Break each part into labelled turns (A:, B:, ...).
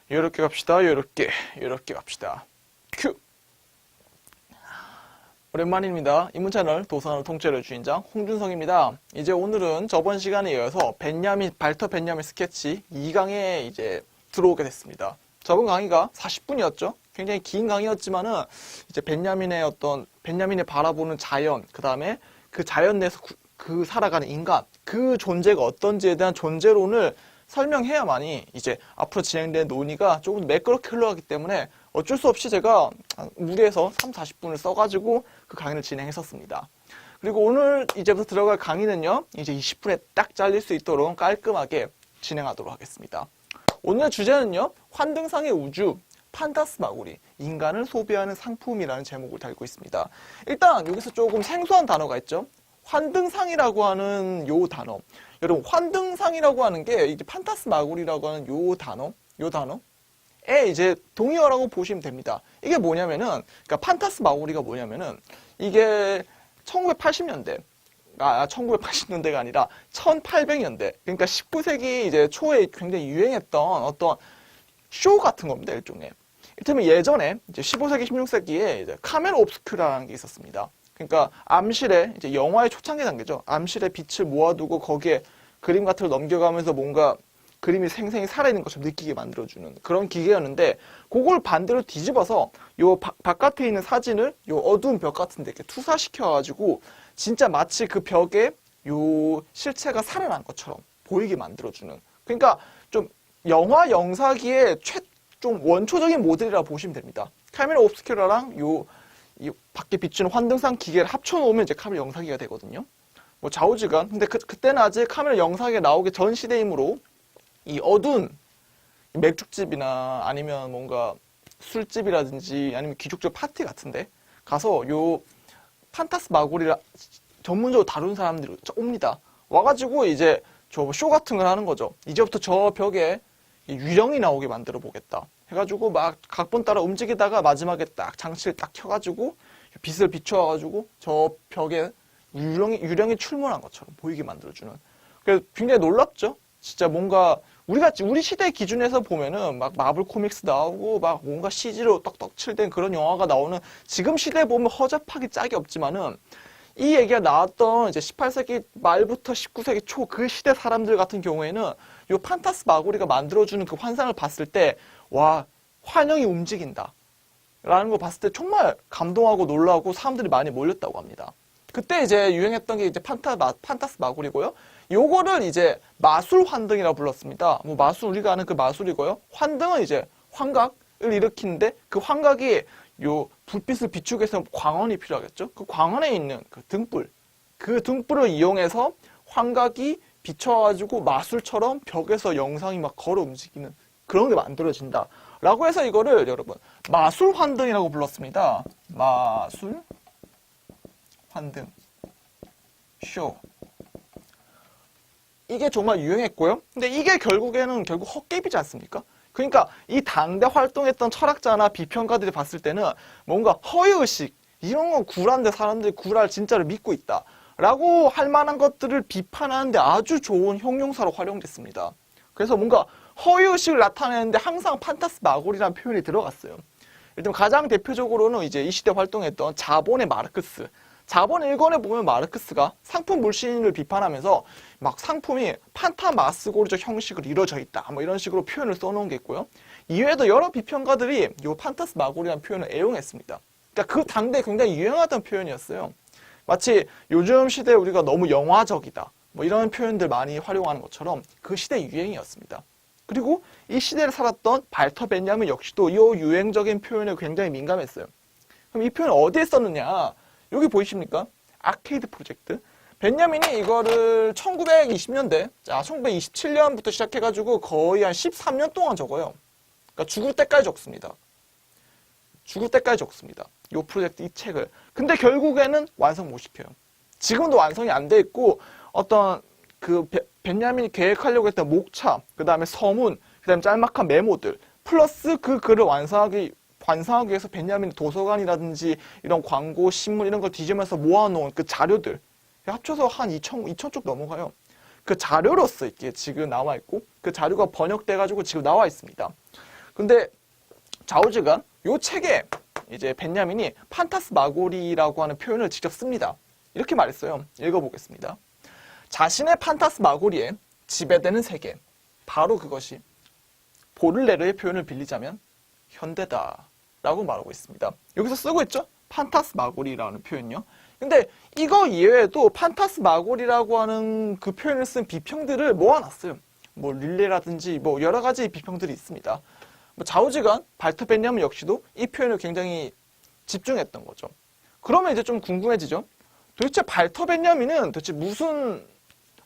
A: 요렇게 갑시다. 요렇게 갑시다. 큐! 오랜만입니다. 이문채널 도서관을 통째로 주인장 홍준성입니다. 이제 오늘은 저번 시간에 이어서 발터 벤야민 스케치 2강에 이제 들어오게 됐습니다. 저번 강의가 40분이었죠. 굉장히 긴 강의였지만은 이제 벤야민의 바라보는 자연, 그 다음에 그 자연 내에서 그 살아가는 인간, 그 존재가 어떤지에 대한 존재론을 설명해야만이 이제 앞으로 진행된 논의가 조금 매끄럽게 흘러가기 때문에 어쩔 수 없이 제가 무리해서 40분을 써가지고 그 강의를 진행했었습니다. 그리고 오늘 이제부터 들어갈 강의는요, 이제 20분에 딱 잘릴 수 있도록 깔끔하게 진행하도록 하겠습니다. 오늘의 주제는요, 환등상의 우주, 판타스마고리, 인간을 소비하는 상품이라는 제목을 달고 있습니다. 일단 여기서 조금 생소한 단어가 있죠. 환등상이라고 하는 요 단어. 여러분, 환등상이라고 하는 게 이제 판타스마고리라고 하는 요 단어에 이제 동의어라고 보시면 됩니다. 이게 뭐냐면은, 그러니까 판타스마고리가 뭐냐면은, 이게 1980년대가 아니라 1800년대, 그러니까 19세기 이제 초에 굉장히 유행했던 어떤 쇼 같은 겁니다, 일종의. 이를테면 예전에 이제 15세기, 16세기에 이제 카메라 옵스큐라라는 게 있었습니다. 그러니까 암실에, 이제 영화의 초창기 단계죠. 암실에 빛을 모아두고 거기에 그림 같은 걸 넘겨가면서 뭔가 그림이 생생히 살아있는 것처럼 느끼게 만들어주는 그런 기계였는데, 그걸 반대로 뒤집어서 요 바깥에 있는 사진을 요 어두운 벽 같은 데 이렇게 투사시켜가지고 진짜 마치 그 벽에 요 실체가 살아난 것처럼 보이게 만들어주는, 그러니까 좀 영화 영사기의 좀 원초적인 모델이라고 보시면 됩니다. 카메라 옵스큐라랑 이 밖에 비추는 환등상 기계를 합쳐놓으면 이제 카메라 영상기가 되거든요. 뭐 좌우지간. 근데 그때는 아직 카메라 영상기가 나오기 전 시대이므로 이 어두운 맥주집이나 아니면 뭔가 술집이라든지 아니면 귀족적 파티 같은데 가서 요 판타스마고리를 전문적으로 다루는 사람들이 옵니다. 와가지고 이제 저 쇼 같은 걸 하는 거죠. 이제부터 저 벽에 유령이 나오게 만들어 보겠다 해가지고 막 각본 따라 움직이다가 마지막에 딱 장치를 딱 켜가지고 빛을 비춰가지고 저 벽에 유령이 출몰한 것처럼 보이게 만들어주는. 그래서 굉장히 놀랍죠. 진짜 뭔가 우리 시대 기준에서 보면은 막 마블 코믹스 나오고 막 뭔가 CG로 떡떡 칠된 그런 영화가 나오는 지금 시대에 보면 허접하기 짝이 없지만은, 이 얘기가 나왔던 이제 18세기 말부터 19세기 초 그 시대 사람들 같은 경우에는 요 판타스마고리가 만들어주는 그 환상을 봤을 때, 와, 환영이 움직인다 라는 걸 봤을 때 정말 감동하고 놀라고 사람들이 많이 몰렸다고 합니다. 그때 이제 유행했던 게 이제 판타스마고리고요. 요거를 이제 마술 환등이라고 불렀습니다. 뭐 마술, 우리가 아는 그 마술이고요. 환등은 이제 환각을 일으키는데, 그 환각이 요 불빛을 비추기 위해서 광원이 필요하겠죠. 그 광원에 있는 그 등불을 이용해서 환각이 비춰가지고 마술처럼 벽에서 영상이 막 걸어 움직이는 그런 게 만들어진다 라고 해서 이거를 여러분 마술 환등이라고 불렀습니다. 마술 환등 쇼. 이게 정말 유행했고요. 근데 이게 결국 헛개비지 않습니까? 그러니까 이 당대 활동했던 철학자나 비평가들이 봤을 때는 뭔가 허위의식, 이런 건 구라인데 사람들이 구라를 진짜로 믿고 있다 라고 할 만한 것들을 비판하는데 아주 좋은 형용사로 활용됐습니다. 그래서 뭔가 허위의식을 나타내는데 항상 판타스마고리라는 표현이 들어갔어요. 일단 가장 대표적으로는 이제 이 시대 활동했던 자본의 마르크스. 자본 1권에 보면 마르크스가 상품 물신을 비판하면서 막 상품이 판타마스고리적 형식으로 이루어져 있다, 뭐 이런 식으로 표현을 써놓은 게 있고요. 이외에도 여러 비평가들이 이 판타스마고리라는 표현을 애용했습니다. 그러니까 그 당대에 굉장히 유행하던 표현이었어요. 마치 요즘 시대에 우리가 너무 영화적이다, 뭐 이런 표현들 많이 활용하는 것처럼 그 시대 유행이었습니다. 그리고 이 시대를 살았던 발터 벤야민 역시도 이 유행적인 표현에 굉장히 민감했어요. 그럼 이 표현을 어디에 썼느냐? 여기 보이십니까? 아케이드 프로젝트. 벤야민이 이거를 1920년대, 1927년부터 시작해가지고 거의 한 13년 동안 적어요. 그러니까 죽을 때까지 적습니다. 이 프로젝트, 이 책을. 근데 결국에는 완성 못 시켜요. 지금도 완성이 안 돼 있고, 어떤 그 벤야민이 계획하려고 했던 목차, 그 다음에 서문, 그 다음에 짤막한 메모들, 플러스 그 글을 완성하기 위해서 벤야민이 도서관이라든지 이런 광고, 신문 이런 걸 뒤지면서 모아놓은 그 자료들 합쳐서 한 2,000쪽 넘어가요. 그 자료로서 이게 지금 나와 있고 그 자료가 번역돼가지고 지금 나와 있습니다. 근데 좌우지간 요 책에 이제 벤야민이 판타스마고리라고 하는 표현을 직접 씁니다. 이렇게 말했어요. 읽어보겠습니다. 자신의 판타스마고리에 지배되는 세계, 바로 그것이 보를레르의 표현을 빌리자면 현대다 라고 말하고 있습니다. 여기서 쓰고 있죠? 판타스마고리라는 표현요. 근데 이거 이외에도 판타스마고리라고 하는 그 표현을 쓴 비평들을 모아놨어요. 뭐 릴레라든지 뭐 여러 가지 비평들이 있습니다. 뭐 좌우지간 발터 벤야민 역시도 이 표현을 굉장히 집중했던 거죠. 그러면 이제 좀 궁금해지죠? 도대체 발터 벤야민은 도대체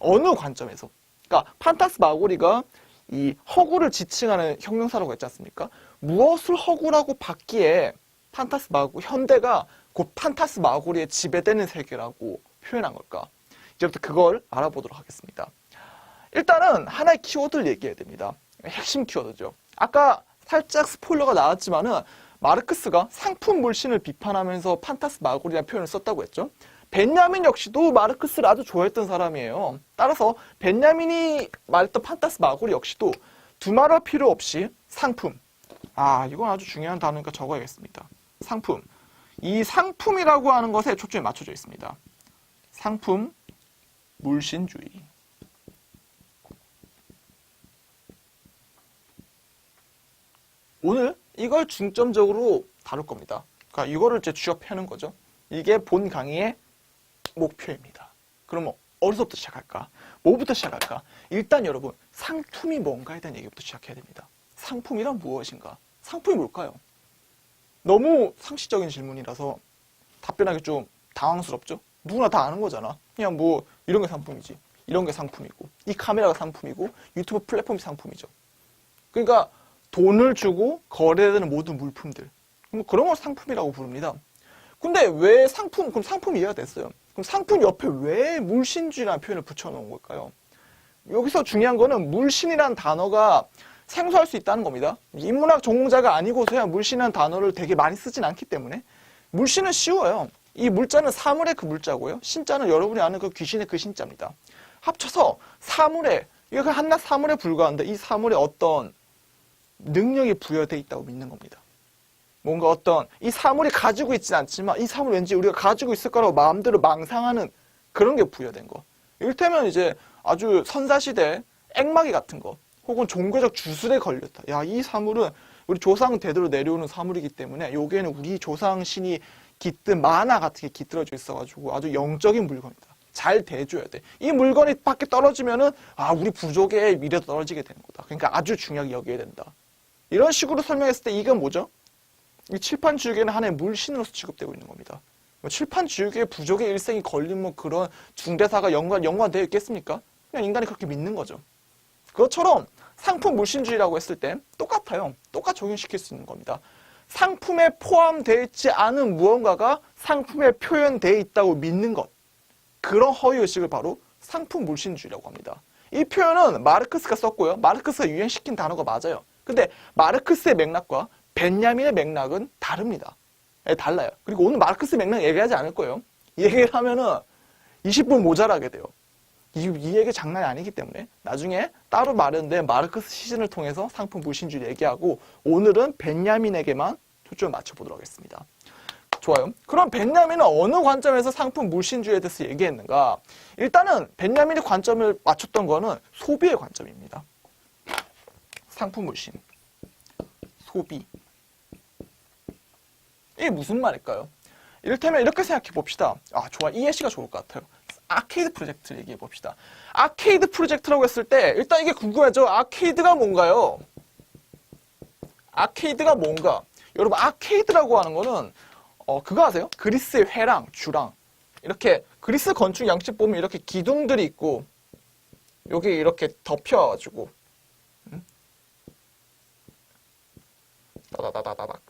A: 어느 관점에서? 그러니까 판타스마고리가 이 허구를 지칭하는 형용사라고 했지 않습니까? 무엇을 허구라고 받기에 현대가 곧 판타스마고리에 지배되는 세계라고 표현한 걸까? 이제부터 그걸 알아보도록 하겠습니다. 일단은 하나의 키워드를 얘기해야 됩니다. 핵심 키워드죠. 아까 살짝 스포일러가 나왔지만은 마르크스가 상품 물신을 비판하면서 판타스마고리라는 표현을 썼다고 했죠. 벤야민 역시도 마르크스를 아주 좋아했던 사람이에요. 따라서 벤야민이 말했던 판타스마고리 역시도 두말할 필요 없이 상품. 이건 아주 중요한 단어니까 적어야겠습니다. 상품. 이 상품이라고 하는 것에 초점이 맞춰져 있습니다. 상품 물신주의. 오늘 이걸 중점적으로 다룰 겁니다. 그러니까 이거를 이제 쥐어펴는 거죠. 이게 본 강의의 목표입니다. 그럼 어디서부터 시작할까? 뭐부터 시작할까? 일단 여러분, 상품이 뭔가에 대한 얘기부터 시작해야 됩니다. 상품이란 무엇인가? 상품이 뭘까요? 너무 상식적인 질문이라서 답변하기 좀 당황스럽죠? 누구나 다 아는 거잖아. 그냥 뭐 이런 게 상품이지. 이런 게 상품이고 이 카메라가 상품이고 유튜브 플랫폼이 상품이죠. 그러니까 돈을 주고 거래되는 모든 물품들. 그런 걸 상품이라고 부릅니다. 근데 왜 그럼 상품이 이해가 됐어요. 그럼 상품 옆에 왜 물신주의라는 표현을 붙여놓은 걸까요? 여기서 중요한 거는 물신이라는 단어가 생소할 수 있다는 겁니다. 인문학 전공자가 아니고서야 물신이라는 단어를 되게 많이 쓰진 않기 때문에 물신은 쉬워요. 이 물자는 사물의 그 물자고요. 신자는 여러분이 아는 그 귀신의 그 신자입니다. 합쳐서 이거 한낱 사물에 불과한데 이 사물에 어떤 능력이 부여되어 있다고 믿는 겁니다. 뭔가 이 사물이 가지고 있진 않지만 이 사물 왠지 우리가 가지고 있을 거라고 마음대로 망상하는 그런 게 부여된 거. 이를테면 이제 아주 선사시대 액마기 같은 거 혹은 종교적 주술에 걸렸다. 이 사물은 우리 조상 대대로 내려오는 사물이기 때문에 여기에는 우리 조상 신이 깃든 만화 같은 게 깃들어져 있어가지고 아주 영적인 물건이다. 잘 대줘야 돼. 이 물건이 밖에 떨어지면은 우리 부족의 미래도 떨어지게 되는 거다. 그러니까 아주 중요하게 여겨야 된다. 이런 식으로 설명했을 때 이건 뭐죠? 이 칠판지우개는 하나의 물신으로서 취급되고 있는 겁니다. 칠판지우개에 부족의 일생이 걸린 그런 중대사가 연관되어 있겠습니까? 그냥 인간이 그렇게 믿는 거죠. 그것처럼 상품 물신주의라고 했을 때 똑같아요. 똑같이 적용시킬 수 있는 겁니다. 상품에 포함되어 있지 않은 무언가가 상품에 표현되어 있다고 믿는 것. 그런 허위의식을 바로 상품 물신주의라고 합니다. 이 표현은 마르크스가 썼고요. 마르크스가 유행시킨 단어가 맞아요. 근데 마르크스의 맥락과 벤야민의 맥락은 다릅니다. 달라요. 그리고 오늘 마르크스 맥락 얘기하지 않을 거예요. 이 얘기를 하면은 20분 모자라게 돼요. 이 얘기 장난이 아니기 때문에 나중에 따로 마련된 마르크스 시즌을 통해서 상품 물신주의 얘기하고 오늘은 벤야민에게만 초점을 맞춰보도록 하겠습니다. 좋아요. 그럼 벤야민은 어느 관점에서 상품 물신주의에 대해서 얘기했는가? 일단은 벤야민이 관점을 맞췄던 거는 소비의 관점입니다. 상품 물신, 소비. 이게 무슨 말일까요? 이를테면 이렇게 생각해 봅시다. 좋아. 이 예시가 좋을 것 같아요. 아케이드 프로젝트를 얘기해 봅시다. 아케이드 프로젝트라고 했을 때 일단 이게 궁금하죠? 아케이드가 뭔가요? 아케이드가 뭔가? 여러분 아케이드라고 하는 거는 그거 아세요? 그리스의 회랑, 주랑 이렇게 그리스 건축 양식 보면 이렇게 기둥들이 있고 여기 이렇게 덮여가지고 따다다다닥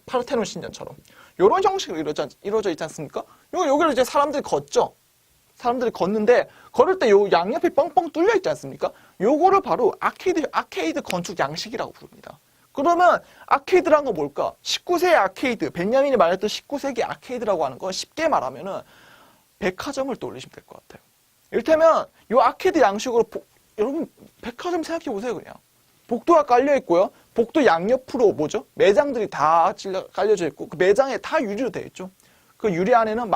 A: 파르테논 신전처럼 이런 형식으로 이루어져 있지 않습니까? 여기를 이제 사람들이 걷죠. 사람들이 걷는데 걸을 때 요 양옆이 뻥뻥 뚫려 있지 않습니까? 요거를 바로 아케이드 건축 양식이라고 부릅니다. 그러면 아케이드라는 건 뭘까? 19세기 아케이드, 벤야민이 말했던 19세기 아케이드라고 하는 건 쉽게 말하면은 백화점을 떠올리시면 될 것 같아요. 이를테면 요 아케이드 양식으로 여러분 백화점 생각해 보세요. 그냥 복도가 깔려 있고요. 복도 양옆으로 뭐죠? 매장들이 다 깔려져 있고 그 매장에 다 유리로 되어 있죠. 그 유리 안에는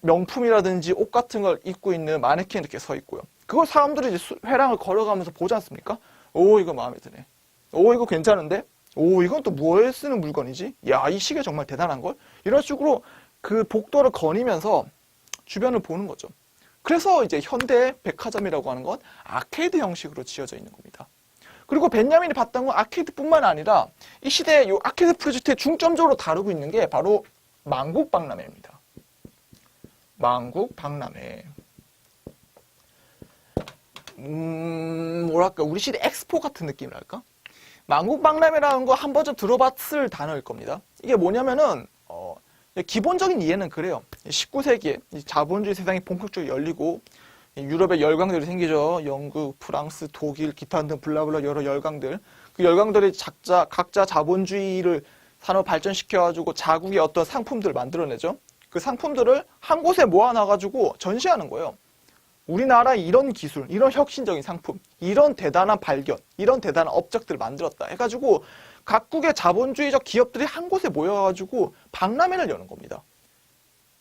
A: 명품이라든지 옷 같은 걸 입고 있는 마네킹 이렇게 서 있고요. 그걸 사람들이 이제 회랑을 걸어가면서 보지 않습니까? 오, 이거 마음에 드네. 오, 이거 괜찮은데? 오, 이건 또 뭐에 쓰는 물건이지? 야, 이 시계 정말 대단한걸? 이런 식으로 그 복도를 거니면서 주변을 보는 거죠. 그래서 이제 현대 백화점이라고 하는 건 아케이드 형식으로 지어져 있는 겁니다. 그리고 벤야민이 봤던 건 아케이드뿐만 아니라 이 시대의 이 아케이드 프로젝트에 중점적으로 다루고 있는 게 바로 만국박람회입니다. 만국박람회. 뭐랄까, 우리 시대 엑스포 같은 느낌이랄까? 만국박람회라는 거 한 번쯤 들어봤을 단어일 겁니다. 이게 뭐냐면은 기본적인 이해는 그래요. 19세기에 자본주의 세상이 본격적으로 열리고 유럽의 열강들이 생기죠. 영국, 프랑스, 독일, 기타 등 블라블라 여러 열강들. 그 열강들이 각자 자본주의를 산업 발전시켜가지고 자국의 어떤 상품들을 만들어내죠. 그 상품들을 한 곳에 모아놔가지고 전시하는 거예요. 우리나라 이런 기술, 이런 혁신적인 상품, 이런 대단한 발견, 이런 대단한 업적들을 만들었다 해가지고 각국의 자본주의적 기업들이 한 곳에 모여가지고 박람회를 여는 겁니다.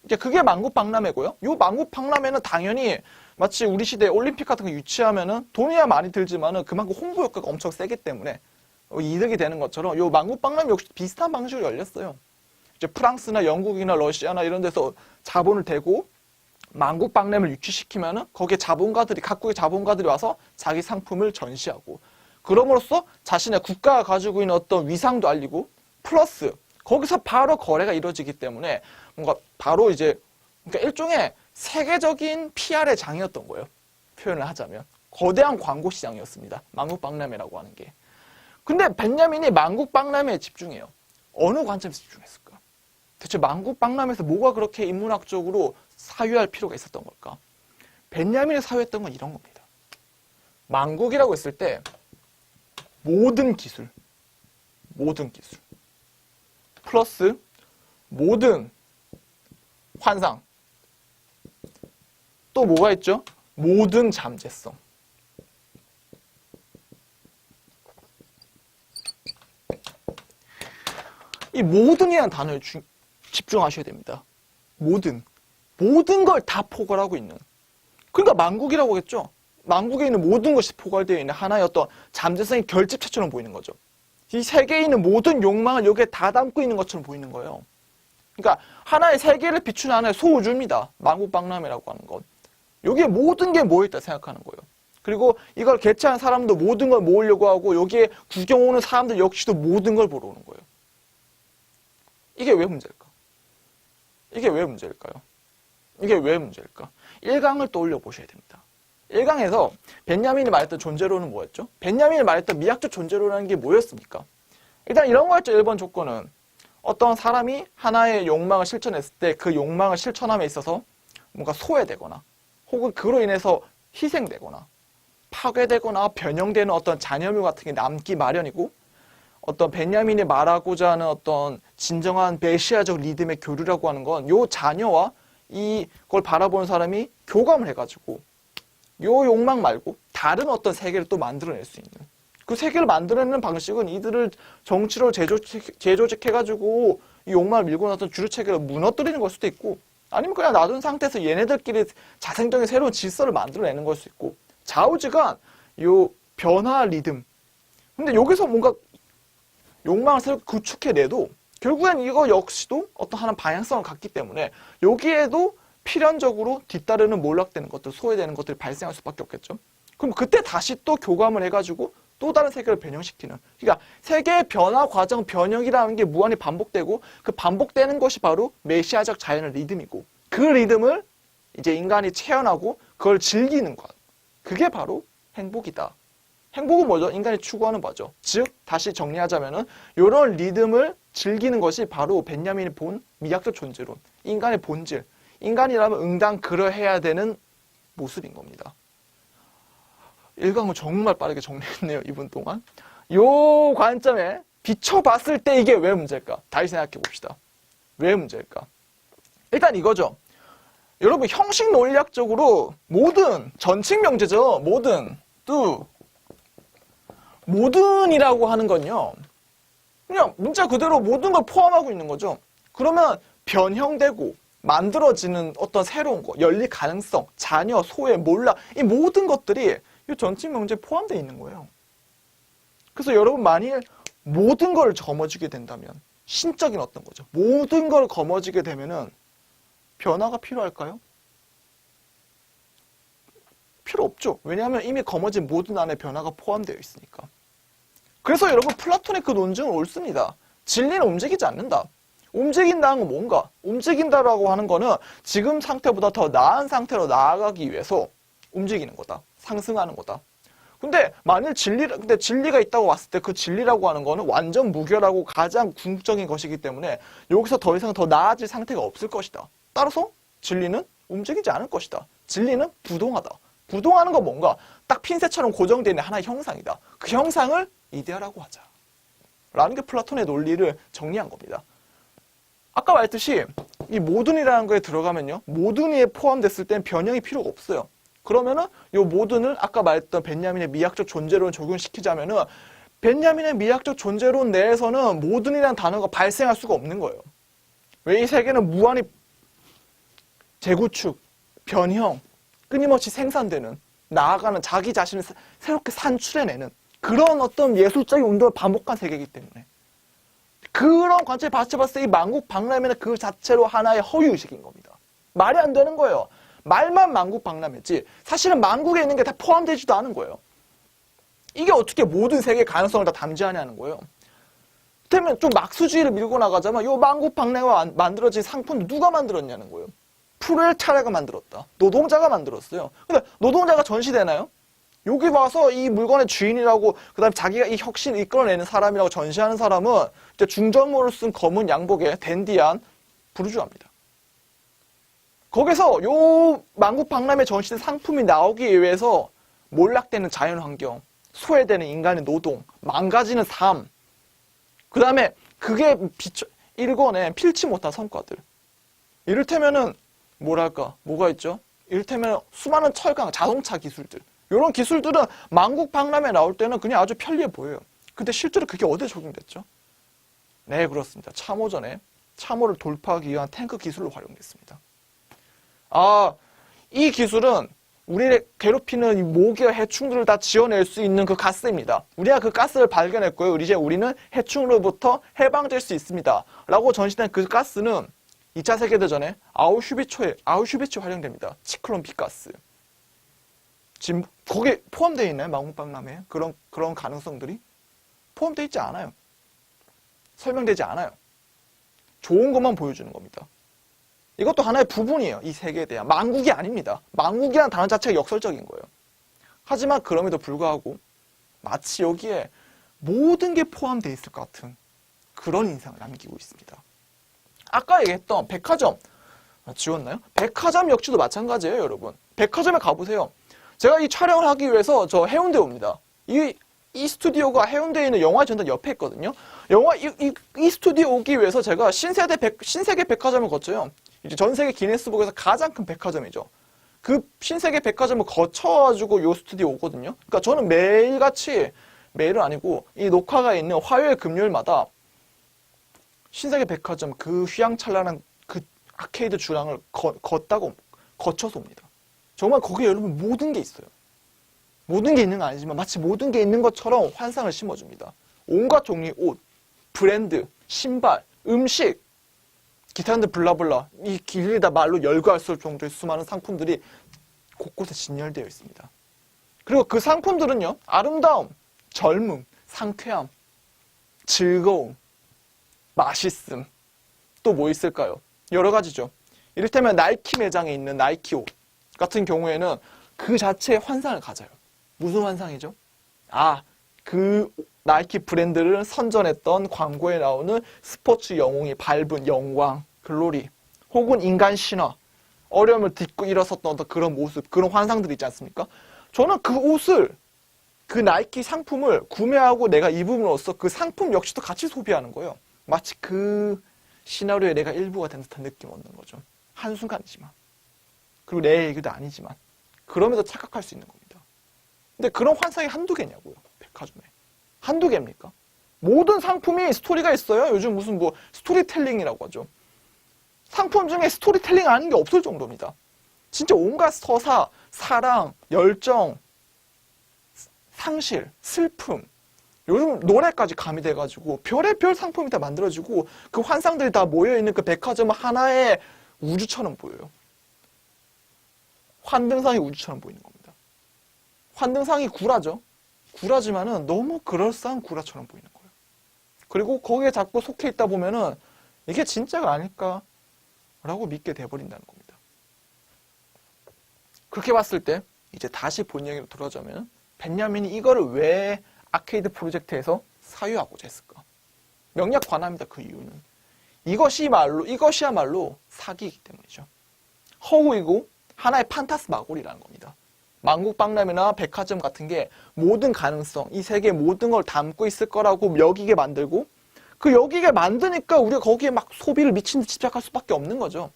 A: 이제 그게 만국박람회고요. 이 만국박람회는 당연히 마치 우리 시대에 올림픽 같은 거 유치하면은 돈이야 많이 들지만은 그만큼 홍보 효과가 엄청 세기 때문에 이득이 되는 것처럼 이 만국박람회 역시 비슷한 방식으로 열렸어요. 이제 프랑스나 영국이나 러시아나 이런 데서 자본을 대고 만국박람회를 유치시키면은 거기에 각국의 자본가들이 와서 자기 상품을 전시하고 그럼으로써 자신의 국가가 가지고 있는 어떤 위상도 알리고 플러스 거기서 바로 거래가 이루어지기 때문에 뭔가 바로 이제 그러니까 일종의 세계적인 PR의 장이었던 거예요. 표현을 하자면 거대한 광고 시장이었습니다. 만국박람회라고 하는 게. 근데 벤야민이 만국박람회에 집중해요. 어느 관점에서 집중했을까? 대체 만국박람회에서 뭐가 그렇게 인문학적으로 사유할 필요가 있었던 걸까? 벤야민이 사유했던 건 이런 겁니다. 만국이라고 했을 때 모든 기술 플러스 모든 환상 또 뭐가 있죠? 모든 잠재성 이 모든이라는 단어에 집중하셔야 됩니다. 모든 걸 다 포괄하고 있는 그러니까 만국이라고 하겠죠. 만국에 있는 모든 것이 포괄되어 있는 하나의 어떤 잠재성의 결집체처럼 보이는 거죠. 이 세계에 있는 모든 욕망을 여기에 다 담고 있는 것처럼 보이는 거예요. 그러니까 하나의 세계를 비추는 하나의 소우주입니다. 만국박람회라고 하는 것. 여기에 모든 게 모여있다 생각하는 거예요. 그리고 이걸 개최한 사람도 모든 걸 모으려고 하고 여기에 구경 오는 사람들 역시도 모든 걸 보러 오는 거예요. 이게 왜 문제일까? 이게 왜 문제일까요? 이게 왜 문제일까? 1강을 떠올려 보셔야 됩니다. 1강에서 벤야민이 말했던 존재론은 뭐였죠? 벤야민이 말했던 미학적 존재론이라는 게 뭐였습니까? 일단 이런 거였죠. 1번 조건은 어떤 사람이 하나의 욕망을 실천했을 때 그 욕망을 실천함에 있어서 뭔가 소외되거나 혹은 그로 인해서 희생되거나 파괴되거나 변형되는 어떤 잔여물 같은 게 남기 마련이고 어떤 벤야민이 말하고자 하는 어떤 진정한 메시아적 리듬의 교류라고 하는 건 요 자녀와 이걸 바라보는 사람이 교감을 해가지고 요 욕망 말고 다른 어떤 세계를 또 만들어낼 수 있는 그 세계를 만들어내는 방식은 이들을 정치로 재조직해가지고 이 욕망을 밀고 나던 주류체계를 무너뜨리는 걸 수도 있고 아니면 그냥 놔둔 상태에서 얘네들끼리 자생적인 새로운 질서를 만들어내는 걸 수 있고 좌우지간 요 변화 리듬 근데 여기서 뭔가 욕망을 새롭게 구축해내도 결국엔 이거 역시도 어떤 하나의 방향성을 갖기 때문에 여기에도 필연적으로 뒤따르는 몰락되는 것들, 소외되는 것들이 발생할 수밖에 없겠죠. 그럼 그때 다시 또 교감을 해가지고 또 다른 세계를 변형시키는 그러니까 세계의 변화 과정, 변형이라는 게 무한히 반복되고 그 반복되는 것이 바로 메시아적 자연의 리듬이고 그 리듬을 이제 인간이 체현하고 그걸 즐기는 것 그게 바로 행복이다. 행복은 뭐죠? 인간이 추구하는 바죠. 즉 다시 정리하자면은 이런 리듬을 즐기는 것이 바로 벤야민이 본 미학적 존재론, 인간의 본질, 인간이라면 응당 그러해야 되는 모습인 겁니다. 1강은 정말 빠르게 정리했네요. 이분 동안. 요 관점에 비춰봤을 때 이게 왜 문제일까? 다시 생각해 봅시다. 왜 문제일까? 일단 이거죠. 여러분 형식 논리학적으로 모든 전칙 명제죠. 모든 또 모든이라고 하는 건요, 그냥 문자 그대로 모든 걸 포함하고 있는 거죠. 그러면 변형되고 만들어지는 어떤 새로운 거, 열릴 가능성, 자녀, 소외, 몰락, 이 모든 것들이 이 전체 명제에 포함되어 있는 거예요. 그래서 여러분 만일 모든 걸 거머쥐게 된다면 신적인 어떤 거죠. 모든 걸 거머쥐게 되면은 변화가 필요할까요? 필요 없죠. 왜냐하면 이미 거머쥔 모든 안에 변화가 포함되어 있으니까. 그래서 여러분 플라톤의 그 논증은 옳습니다. 진리는 움직이지 않는다. 움직인다는 건 뭔가? 움직인다라고 하는 거는 지금 상태보다 더 나은 상태로 나아가기 위해서 움직이는 거다. 상승하는 거다. 근데 만일 진리가 있다고 봤을 때 그 진리라고 하는 거는 완전 무결하고 가장 궁극적인 것이기 때문에 여기서 더 이상 더 나아질 상태가 없을 것이다. 따라서 진리는 움직이지 않을 것이다. 진리는 부동하다. 부동하는 건 뭔가? 딱 핀셋처럼 고정되어 있는 하나의 형상이다. 그 형상을 이데아라고 하자. 라는 게 플라톤의 논리를 정리한 겁니다. 아까 말했듯이 이 모든이라는 거에 들어가면요. 모든이에 포함됐을 땐 변형이 필요가 없어요. 그러면은 이 모든을 아까 말했던 벤야민의 미학적 존재론을 적용시키자면은 벤야민의 미학적 존재론 내에서는 모든이라는 단어가 발생할 수가 없는 거예요. 왜 이 세계는 무한히 재구축, 변형, 끊임없이 생산되는, 나아가는 자기 자신을 새롭게 산출해내는 그런 어떤 예술적인 운동을 반복한 세계이기 때문에 그런 관점에 봤을 때 이 만국박람회는 그 자체로 하나의 허위의식인 겁니다. 말이 안 되는 거예요. 말만 만국박람회지 사실은 만국에 있는 게 다 포함되지도 않은 거예요. 이게 어떻게 모든 세계의 가능성을 다 담지하냐는 거예요. 그렇다면 좀 막수주의를 밀고 나가자면 이 만국박람회가 만들어진 상품도 누가 만들었냐는 거예요. 프롤레타리아가 만들었다. 노동자가 만들었어요. 근데 노동자가 전시되나요? 여기 와서 이 물건의 주인이라고 그다음에 자기가 이 혁신을 이끌어내는 사람이라고 전시하는 사람은 이제 중전모를 쓴 검은 양복에 댄디한 부르주아입니다. 거기서 요 만국박람회 전시된 상품이 나오기 위해서 몰락되는 자연환경, 소외되는 인간의 노동, 망가지는 삶, 그 다음에 그게 일궈낸 필치 못한 성과들. 이를테면은 뭐랄까, 뭐가 있죠? 이를테면 수많은 철강, 자동차 기술들. 이런 기술들은 만국박람회에 나올 때는 그냥 아주 편리해 보여요. 근데 실제로 그게 어디에 적용됐죠? 네, 그렇습니다. 참호전에 참호를 돌파하기 위한 탱크 기술로 활용됐습니다. 이 기술은 우리를 괴롭히는 모기와 해충들을 다 지어낼 수 있는 그 가스입니다. 우리가 그 가스를 발견했고요. 이제 우리는 해충으로부터 해방될 수 있습니다. 라고 전시된 그 가스는 2차 세계대전에 아우슈비츠에 활용됩니다. 치클론 B가스. 지금 거기에 포함되어 있나요? 만국박람회에? 그런 가능성들이? 포함되어 있지 않아요. 설명되지 않아요. 좋은 것만 보여주는 겁니다. 이것도 하나의 부분이에요. 이 세계에 대한. 만국이 아닙니다. 만국이라는 단어 자체가 역설적인 거예요. 하지만 그럼에도 불구하고 마치 여기에 모든 게 포함되어 있을 것 같은 그런 인상을 남기고 있습니다. 아까 얘기했던 백화점, 지웠나요? 백화점 역시도 마찬가지예요, 여러분. 백화점에 가보세요. 제가 이 촬영을 하기 위해서 저 해운대에 옵니다. 이 스튜디오가 해운대에 있는 영화전당 옆에 있거든요. 이 스튜디오 오기 위해서 제가 신세계 백화점을 거쳐요. 이제 전 세계 기네스북에서 가장 큰 백화점이죠. 그 신세계 백화점을 거쳐가지고 요 스튜디오 오거든요. 그러니까 저는 매일같이, 매일은 아니고 이 녹화가 있는 화요일 금요일마다 신세계 백화점 그 휘황찬란한 그 아케이드 주랑을 거쳐서 옵니다. 정말 거기에 여러분 모든 게 있어요. 모든 게 있는 건 아니지만 마치 모든 게 있는 것처럼 환상을 심어줍니다. 온갖 종류의 옷, 브랜드, 신발, 음식, 기타 등등 블라블라, 이 길이다 말로 열거할 수 없을 정도의 수많은 상품들이 곳곳에 진열되어 있습니다. 그리고 그 상품들은요, 아름다움, 젊음, 상쾌함, 즐거움, 맛있음, 또 뭐 있을까요? 여러 가지죠. 이를테면 나이키 매장에 있는 나이키 옷 같은 경우에는 그 자체의 환상을 가져요. 무슨 환상이죠? 그 나이키 브랜드를 선전했던 광고에 나오는 스포츠 영웅이 밟은 영광, 글로리, 혹은 인간 신화, 어려움을 딛고 일어섰던 어떤 그런 모습, 그런 환상들이 있지 않습니까? 저는 그 옷을, 그 나이키 상품을 구매하고 내가 입음으로써 그 상품 역시도 같이 소비하는 거예요. 마치 그 시나리오에 내가 일부가 된 듯한 느낌 얻는 거죠. 한순간이지만. 그리고 내 얘기도 아니지만. 그럼에도 착각할 수 있는 겁니다. 근데 그런 환상이 한두 개냐고요. 백화점에. 한두 개입니까? 모든 상품이 스토리가 있어요. 요즘 무슨 뭐 스토리텔링이라고 하죠. 상품 중에 스토리텔링 아닌 게 없을 정도입니다. 진짜 온갖 서사, 사랑, 열정, 상실, 슬픔, 요즘 노래까지 가미돼가지고 별의별 상품이 다 만들어지고 그 환상들이 다 모여있는 그 백화점 하나의 우주처럼 보여요. 환등상이 우주처럼 보이는 겁니다. 환등상이 구라죠. 구라지만은 너무 그럴싸한 구라처럼 보이는 거예요. 그리고 거기에 자꾸 속해 있다 보면은 이게 진짜가 아닐까라고 믿게 돼버린다는 겁니다. 그렇게 봤을 때 이제 다시 본 얘기로 돌아오자면 벤야민이 이거를 왜 아케이드 프로젝트에서 사유하고자 했을까? 명약 관합니다. 그 이유는 이것이야말로 사기이기 때문이죠. 허구이고 하나의 판타스마고리라는 겁니다. 만국박람회나 백화점 같은 게 모든 가능성, 이 세계의 모든 걸 담고 있을 거라고 여기게 만들고 그 여기게 만드니까 우리가 거기에 막 소비를 미친 듯이 집착할 수밖에 없는 거죠.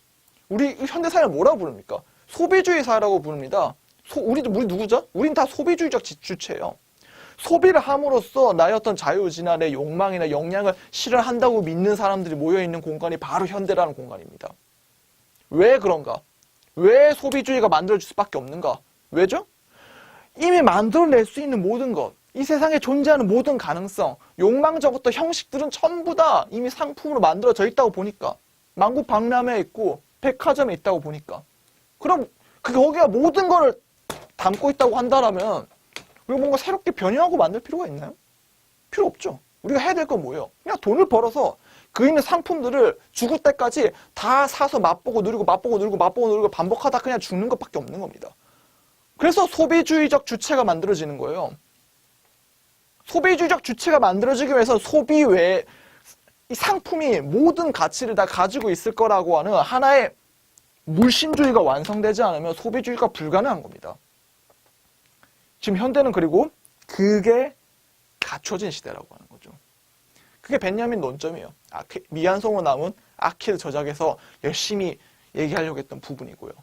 A: 우리 현대사회를 뭐라고 부릅니까? 소비주의 사회라고 부릅니다. 우리 누구죠? 우린 다 소비주의적 주체예요. 소비를 함으로써 나의 어떤 자유의지나 내 욕망이나 역량을 실현한다고 믿는 사람들이 모여있는 공간이 바로 현대라는 공간입니다. 왜 그런가? 왜 소비주의가 만들어질 수밖에 없는가? 왜죠? 이미 만들어낼 수 있는 모든 것, 이 세상에 존재하는 모든 가능성, 욕망적 어떤 형식들은 전부 다 이미 상품으로 만들어져 있다고 보니까, 만국박람회에 있고 백화점에 있다고 보니까, 그럼 거기가 모든 거를 담고 있다고 한다라면 우리가 뭔가 새롭게 변형하고 만들 필요가 있나요? 필요 없죠. 우리가 해야 될 건 뭐예요? 그냥 돈을 벌어서 그 있는 상품들을 죽을 때까지 다 사서 맛보고 누리고 맛보고 누리고 맛보고 누리고 반복하다 그냥 죽는 것밖에 없는 겁니다. 그래서 소비주의적 주체가 만들어지는 거예요. 소비주의적 주체가 만들어지기 위해서 소비 외에 이 상품이 모든 가치를 다 가지고 있을 거라고 하는 하나의 물신주의가 완성되지 않으면 소비주의가 불가능한 겁니다. 지금 현대는 그리고 그게 갖춰진 시대라고 하는 거죠. 그게 벤야민 논점이에요. 미완성으로 남은 아키드 저작에서 열심히 얘기하려고 했던 부분이고요.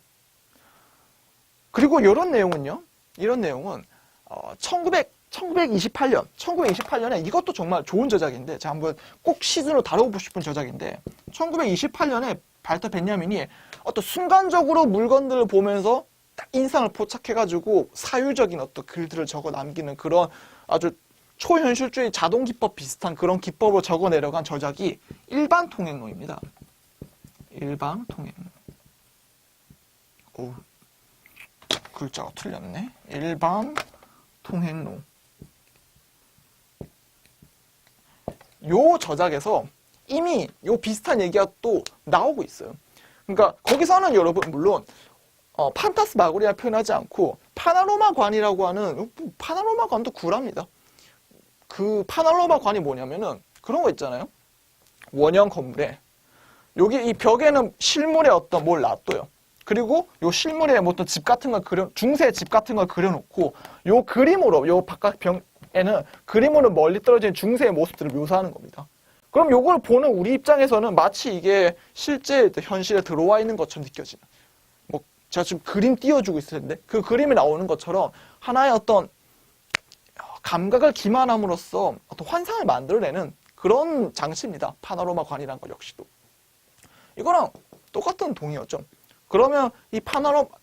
A: 그리고 이런 내용은 1928년에 이것도 정말 좋은 저작인데 제가 한번 꼭 시즌으로 다뤄보고 싶은 저작인데 1928년에 발터 벤야민이 어떤 순간적으로 물건들을 보면서 딱 인상을 포착해가지고 사유적인 어떤 글들을 적어 남기는 그런 아주 초현실주의 자동기법 비슷한 그런 기법으로 적어 내려간 저작이 일반통행로입니다. 일반통행로. 오, 글자가 틀렸네. 일반통행로. 요 저작에서 이미 요 비슷한 얘기가 또 나오고 있어요. 그러니까 거기서는 여러분 물론 판타스마고리라 표현하지 않고 파나로마관이라고 하는 파나로마관도 구랍니다. 그 파나로마관이 뭐냐면은 그런 거 있잖아요. 원형 건물에 여기 이 벽에는 실물의 어떤 뭘 놔둬요. 그리고 요 실물에 뭐 어떤 집 같은 걸 중세 집 같은 걸 그려놓고 요 그림으로 요 바깥 벽에는 그림으로 멀리 떨어진 중세의 모습들을 묘사하는 겁니다. 그럼 요걸 보는 우리 입장에서는 마치 이게 실제 현실에 들어와 있는 것처럼 느껴지는. 뭐 제가 지금 그림 띄워주고 있을 텐데 그 그림이 나오는 것처럼 하나의 어떤 감각을 기만함으로써 어떤 환상을 만들어내는 그런 장치입니다. 파노라마관이라는 것 역시도. 이거랑 똑같은 동의어죠. 그러면 이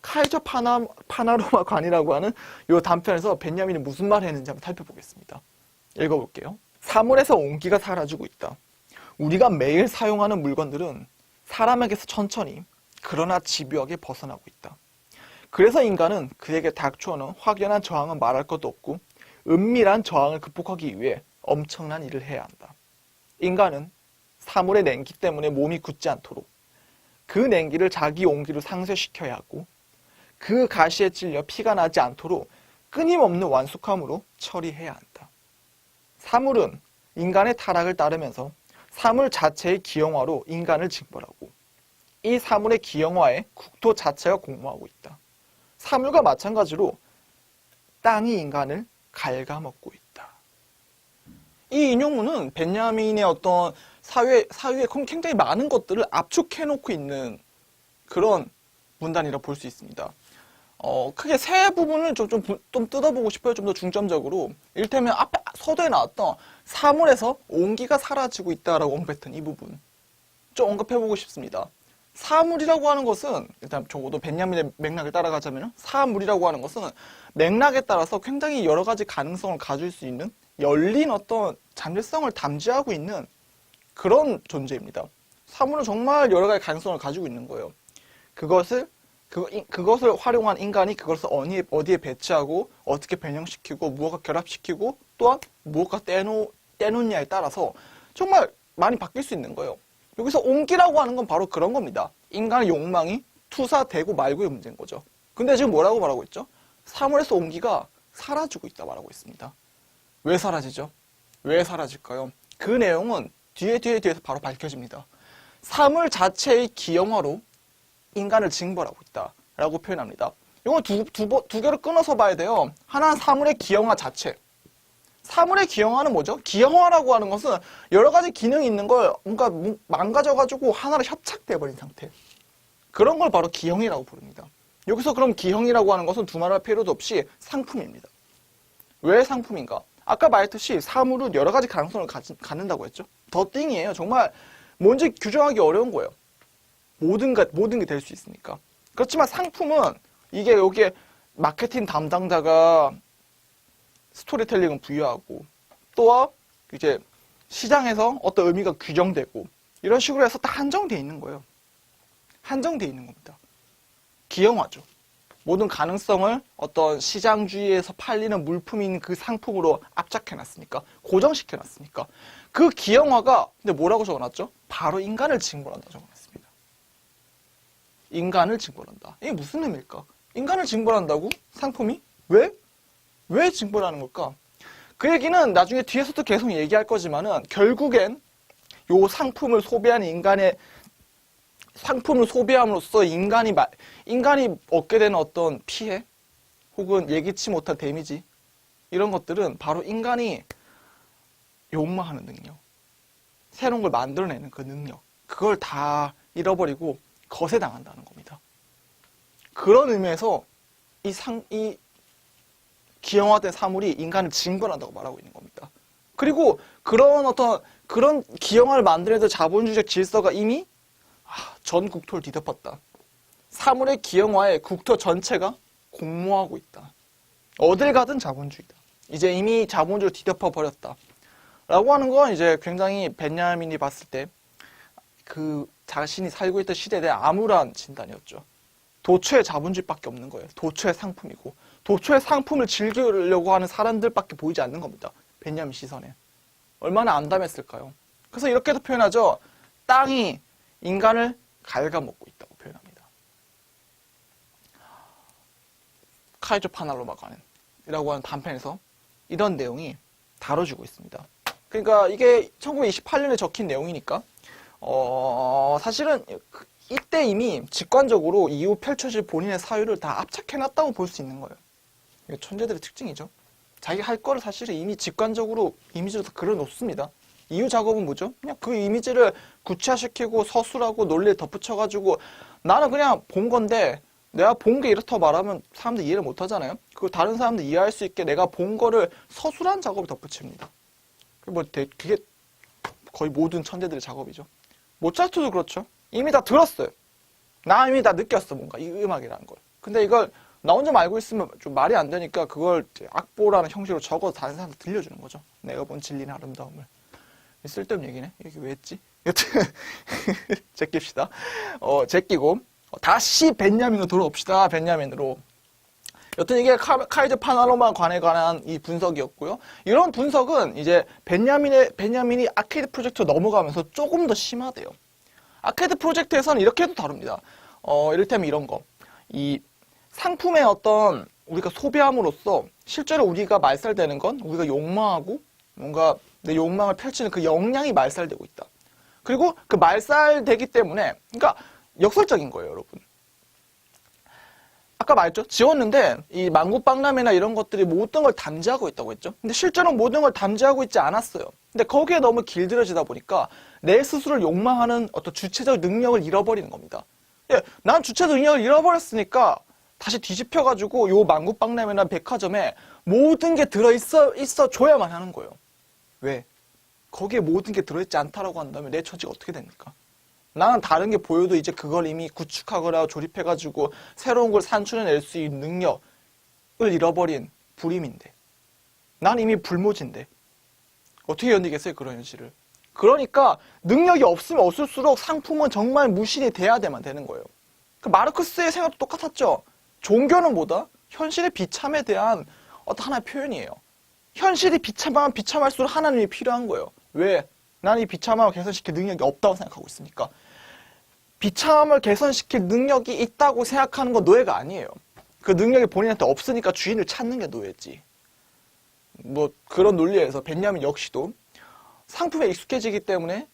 A: 카이저 파나로마관이라고 하는 이 단편에서 벤야민이 무슨 말을 했는지 한번 살펴보겠습니다. 읽어볼게요. 사물에서 온기가 사라지고 있다. 우리가 매일 사용하는 물건들은 사람에게서 천천히 그러나 집요하게 벗어나고 있다. 그래서 인간은 그에게 닥쳐오는 확연한 저항은 말할 것도 없고 은밀한 저항을 극복하기 위해 엄청난 일을 해야 한다. 인간은 사물의 냉기 때문에 몸이 굳지 않도록 그 냉기를 자기 온기로 상쇄시켜야 하고 그 가시에 찔려 피가 나지 않도록 끊임없는 완숙함으로 처리해야 한다. 사물은 인간의 타락을 따르면서 사물 자체의 기형화로 인간을 징벌하고 이 사물의 기형화에 국토 자체가 공모하고 있다. 사물과 마찬가지로 땅이 인간을 갉아먹고 있다. 이 인용문은 벤야민의 어떤 사회에 굉장히 많은 것들을 압축해놓고 있는 그런 문단이라 볼 수 있습니다. 크게 세 부분을 좀 뜯어보고 싶어요. 좀 더 중점적으로. 이를테면 앞에 서두에 나왔던 사물에서 온기가 사라지고 있다라고 언급했던 이 부분. 좀 언급해보고 싶습니다. 사물이라고 하는 것은, 일단 적어도 벤야민의 맥락을 따라가자면, 사물이라고 하는 것은 맥락에 따라서 굉장히 여러 가지 가능성을 가질 수 있는 열린 어떤 잠재성을 담지하고 있는 그런 존재입니다. 사물은 정말 여러 가지 가능성을 가지고 있는 거예요. 그것을 활용한 인간이 그것을 어디에 배치하고 어떻게 변형시키고 무엇과 결합시키고 또한 무엇과 떼놓냐에 따라서 정말 많이 바뀔 수 있는 거예요. 여기서 온기라고 하는 건 바로 그런 겁니다. 인간의 욕망이 투사되고 말고의 문제인 거죠. 근데 지금 뭐라고 말하고 있죠? 사물에서 온기가 사라지고 있다 말하고 있습니다. 왜 사라지죠? 왜 사라질까요? 그 내용은 뒤에서 바로 밝혀집니다. 사물 자체의 기형화로 인간을 징벌하고 있다라고 표현합니다. 이건 두 개를 끊어서 봐야 돼요. 하나는 사물의 기형화 자체. 사물의 기형화는 뭐죠? 기형화라고 하는 것은 여러 가지 기능이 있는 걸 뭔가 망가져가지고 하나로 협착돼버린 상태. 그런 걸 바로 기형이라고 부릅니다. 여기서 그럼 기형이라고 하는 것은 두말할 필요도 없이 상품입니다. 왜 상품인가? 아까 말했듯이 사물은 여러 가지 가능성을 갖는다고 했죠. 더 띵이에요. 정말 뭔지 규정하기 어려운 거예요. 모든 게 될 수 있으니까. 그렇지만 상품은 이게 여기에 마케팅 담당자가 스토리텔링을 부여하고 또한 이제 시장에서 어떤 의미가 규정되고 이런 식으로 해서 딱 한정되어 있는 거예요. 한정되어 있는 겁니다. 기형화죠. 모든 가능성을 어떤 시장주의에서 팔리는 물품인 그 상품으로 압착해놨으니까, 고정시켜놨으니까. 그 기형화가 근데 뭐라고 적어놨죠? 바로 인간을 징벌한다 적어놨습니다. 인간을 징벌한다. 이게 무슨 의미일까? 인간을 징벌한다고? 상품이? 왜? 왜 징벌하는 걸까? 그 얘기는 나중에 뒤에서도 계속 얘기할 거지만은 결국엔 요 상품을 소비하는 인간의 상품을 소비함으로써 인간이 얻게 되는 어떤 피해 혹은 예기치 못한 데미지 이런 것들은 바로 인간이 욕망하는 능력, 새로운 걸 만들어내는 그 능력, 그걸 다 잃어버리고 거세당한다는 겁니다. 그런 의미에서 이 기형화된 사물이 인간을 징벌한다고 말하고 있는 겁니다. 그리고 그런 기형화를 만들어내는 자본주의적 질서가 이미 전 국토를 뒤덮었다. 사물의 기형화에 국토 전체가 공모하고 있다. 어딜 가든 자본주의다. 이제 이미 자본주의를 뒤덮어 버렸다. 라고 하는 건 이제 굉장히 벤야민이 봤을 때 그 자신이 살고 있던 시대에 대한 암울한 진단이었죠. 도처의 자본주의밖에 없는 거예요. 도처의 상품이고 도처의 상품을 즐기려고 하는 사람들밖에 보이지 않는 겁니다. 벤야민 시선에. 얼마나 암담했을까요? 그래서 이렇게도 표현하죠. 땅이 인간을 갉아먹고 있다고 표현합니다. 카이조 파날로마관이라고 하는 단편에서 이런 내용이 다뤄지고 있습니다. 그러니까 이게 1928년에 적힌 내용이니까 사실은 이때 이미 직관적으로 이후 펼쳐질 본인의 사유를 다 압착해놨다고 볼 수 있는 거예요. 이게 천재들의 특징이죠. 자기 할 거를 사실은 이미 직관적으로 이미지로 다 그려놓습니다. 이후 작업은 뭐죠? 그냥 그 이미지를 구체화시키고 서술하고 논리에 덧붙여가지고 나는 그냥 본 건데 내가 본 게 이렇다고 말하면 사람들이 이해를 못 하잖아요. 그걸 다른 사람들이 이해할 수 있게 내가 본 거를 서술한 작업을 덧붙입니다. 그게 거의 모든 천재들의 작업이죠. 모차르트도 그렇죠. 이미 다 들었어요. 나 이미 다 느꼈어, 뭔가 이 음악이라는 걸. 근데 이걸 나 혼자만 알고 있으면 좀 말이 안 되니까 그걸 악보라는 형식으로 적어서 다른 사람한테 들려주는 거죠. 내가 본 진리는 아름다움을. 쓸데없는 얘기네. 이렇게 왜 했지? 여튼 제낍시다. 제끼고 다시 벤야민으로 돌아옵시다. 벤야민으로. 여튼 이게 카이저 파날로마관에 관한 이 분석이었고요. 이런 분석은 이제 벤야민이 아케이드 프로젝트로 넘어가면서 조금 더 심하대요. 아케이드 프로젝트에서는 이렇게도 다룹니다. 이를테면 이런 거. 이 상품의 어떤 우리가 소비함으로써 실제로 우리가 말살되는 건 우리가 욕망하고 뭔가 내 욕망을 펼치는 그 역량이 말살되고 있다. 그리고 그 말살되기 때문에 그러니까 역설적인 거예요, 여러분. 아까 말했죠? 지웠는데 이 만국박람회나 이런 것들이 모든 걸 담지하고 있다고 했죠. 근데 실제로 모든 걸 담지하고 있지 않았어요. 근데 거기에 너무 길들여지다 보니까 내 스스로를 욕망하는 어떤 주체적 능력을 잃어버리는 겁니다. 난 주체적 능력을 잃어버렸으니까 다시 뒤집혀가지고 요 만국박람회나 백화점에 모든 게 들어있어 줘야만 하는 거예요. 왜? 거기에 모든 게 들어있지 않다라고 한다면 내 처지가 어떻게 됩니까? 나는 다른 게 보여도 이제 그걸 이미 구축하거나 조립해가지고 새로운 걸 산출해낼 수 있는 능력을 잃어버린 불임인데, 난 이미 불모지인데 어떻게 견디겠어요, 그런 현실을? 그러니까 능력이 없으면 없을수록 상품은 정말 무신이 돼야 되는 거예요. 마르크스의 생각도 똑같았죠. 종교는 뭐다? 현실의 비참에 대한 어떤 하나의 표현이에요. 현실이 비참하면 비참할수록 하나님이 필요한 거예요. 왜? 나는 이 비참함을 개선시킬 능력이 없다고 생각하고 있으니까. 비참함을 개선시킬 능력이 있다고 생각하는 건 노예가 아니에요. 그 능력이 본인한테 없으니까 주인을 찾는 게 노예지. 뭐 그런 논리에서 벤야민 역시도 상품에 익숙해지기 때문에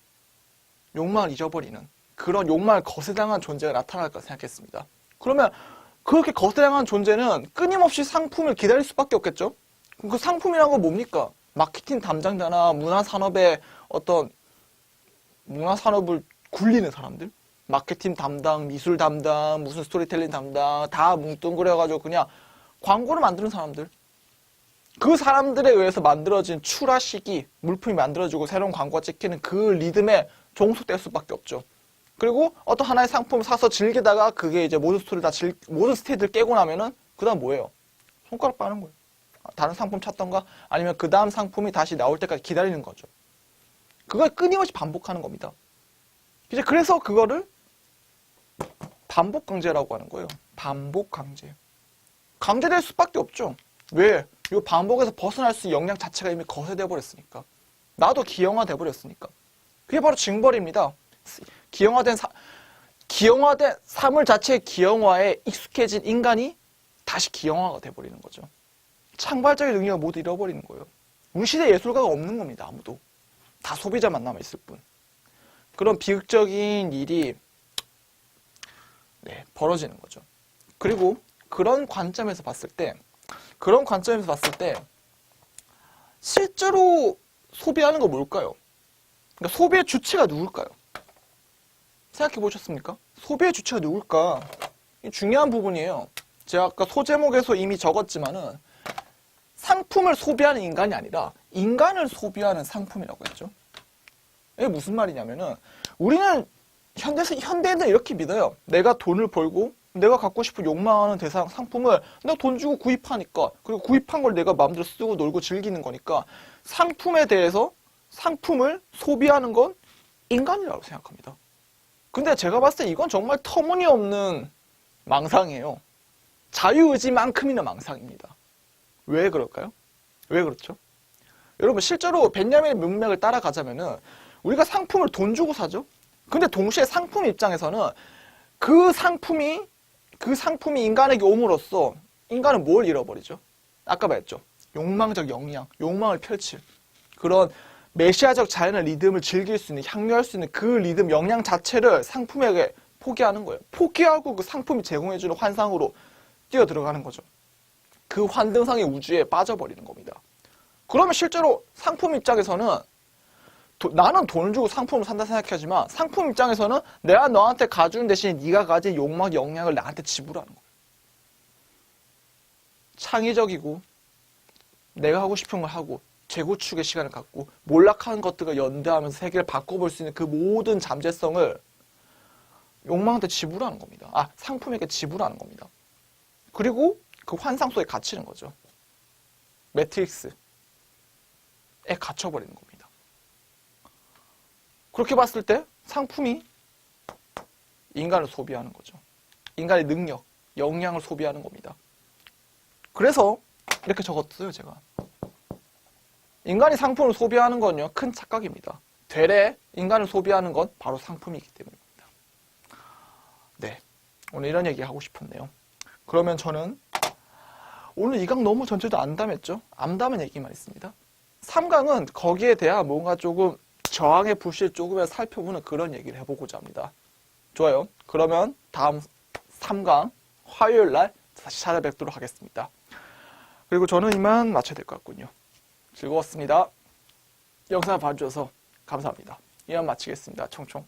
A: 욕망을 잊어버리는 그런 욕망을 거세당한 존재가 나타날 거라 생각했습니다. 그러면 그렇게 거세당한 존재는 끊임없이 상품을 기다릴 수밖에 없겠죠? 그 상품이란 건 뭡니까? 마케팅 담당자나 문화산업의 어떤 문화산업을 굴리는 사람들? 마케팅 담당, 미술 담당, 무슨 스토리텔링 담당 다 뭉뚱그려가지고 그냥 광고를 만드는 사람들. 그 사람들에 의해서 만들어진 출하 시기, 물품이 만들어지고 새로운 광고가 찍히는 그 리듬에 종속될 수밖에 없죠. 그리고 어떤 하나의 상품을 사서 즐기다가 그게 이제 모든 스테이지를 깨고 나면은 그 다음 뭐예요? 손가락 빠는 거예요. 다른 상품 찾던가 아니면 그 다음 상품이 다시 나올 때까지 기다리는 거죠. 그걸 끊임없이 반복하는 겁니다. 이제 그래서 그거를 반복 강제라고 하는 거예요. 반복 강제. 강제될 수밖에 없죠. 왜? 이 반복에서 벗어날 수 있는 역량 자체가 이미 거세돼 버렸으니까. 나도 기형화돼 버렸으니까. 그게 바로 징벌입니다. 기형화된 사물 자체의 기형화에 익숙해진 인간이 다시 기형화가 돼버리는 거죠. 창발적인 능력을 모두 잃어버리는 거예요. 우리 시대 예술가가 없는 겁니다. 아무도. 다 소비자만 남아있을 뿐. 그런 비극적인 일이 벌어지는 거죠. 그리고 그런 관점에서 봤을 때 실제로 소비하는 거 뭘까요? 그러니까 소비의 주체가 누굴까요? 생각해 보셨습니까? 소비의 주체가 누굴까? 이 중요한 부분이에요. 제가 아까 소제목에서 이미 적었지만은 상품을 소비하는 인간이 아니라 인간을 소비하는 상품이라고 했죠. 이게 무슨 말이냐면은 우리는 현대인은 이렇게 믿어요. 내가 돈을 벌고 내가 갖고 싶은 욕망하는 대상 상품을 내가 돈 주고 구입하니까, 그리고 구입한 걸 내가 마음대로 쓰고 놀고 즐기는 거니까 상품에 대해서 상품을 소비하는 건 인간이라고 생각합니다. 근데 제가 봤을 때 이건 정말 터무니없는 망상이에요. 자유의지만큼이나 망상입니다. 왜 그럴까요? 왜 그렇죠? 여러분 실제로 벤야민의 문맥을 따라가자면은 우리가 상품을 돈 주고 사죠. 근데 동시에 상품 입장에서는 그 상품이 인간에게 옴으로써 인간은 뭘 잃어버리죠? 아까 말했죠. 욕망적 역량, 욕망을 펼칠 그런 메시아적 자연의 리듬을 즐길 수 있는, 향유할 수 있는 그 리듬, 역량 자체를 상품에게 포기하는 거예요. 포기하고 그 상품이 제공해주는 환상으로 뛰어 들어가는 거죠. 그 환등상의 우주에 빠져버리는 겁니다. 그러면 실제로 상품 입장에서는 나는 돈을 주고 상품을 산다 생각하지만 상품 입장에서는 내가 너한테 가주는 대신에 네가 가진 욕망, 역량을 나한테 지불하는 거예요. 창의적이고 내가 하고 싶은 걸 하고 재구축의 시간을 갖고 몰락하는 것들과 연대하면서 세계를 바꿔볼 수 있는 그 모든 잠재성을 욕망한테 지불하는 겁니다. 상품에게 지불하는 겁니다. 그리고 그 환상 속에 갇히는 거죠. 매트릭스에 갇혀버리는 겁니다. 그렇게 봤을 때 상품이 인간을 소비하는 거죠. 인간의 능력, 역량을 소비하는 겁니다. 그래서 이렇게 적었어요, 제가. 인간이 상품을 소비하는 건요, 큰 착각입니다. 되레 인간을 소비하는 건 바로 상품이기 때문입니다. 네, 오늘 이런 얘기 하고 싶었네요. 그러면 저는 오늘 2강 너무 전체도 암담했죠? 암담한 얘기만 있습니다. 3강은 거기에 대한 뭔가 조금 저항의 불씨를 조금이라도 살펴보는 그런 얘기를 해보고자 합니다. 좋아요. 그러면 다음 3강 화요일 날 다시 찾아뵙도록 하겠습니다. 그리고 저는 이만 마쳐야 될 것 같군요. 즐거웠습니다. 영상을 봐주셔서 감사합니다. 이만 마치겠습니다. 총총.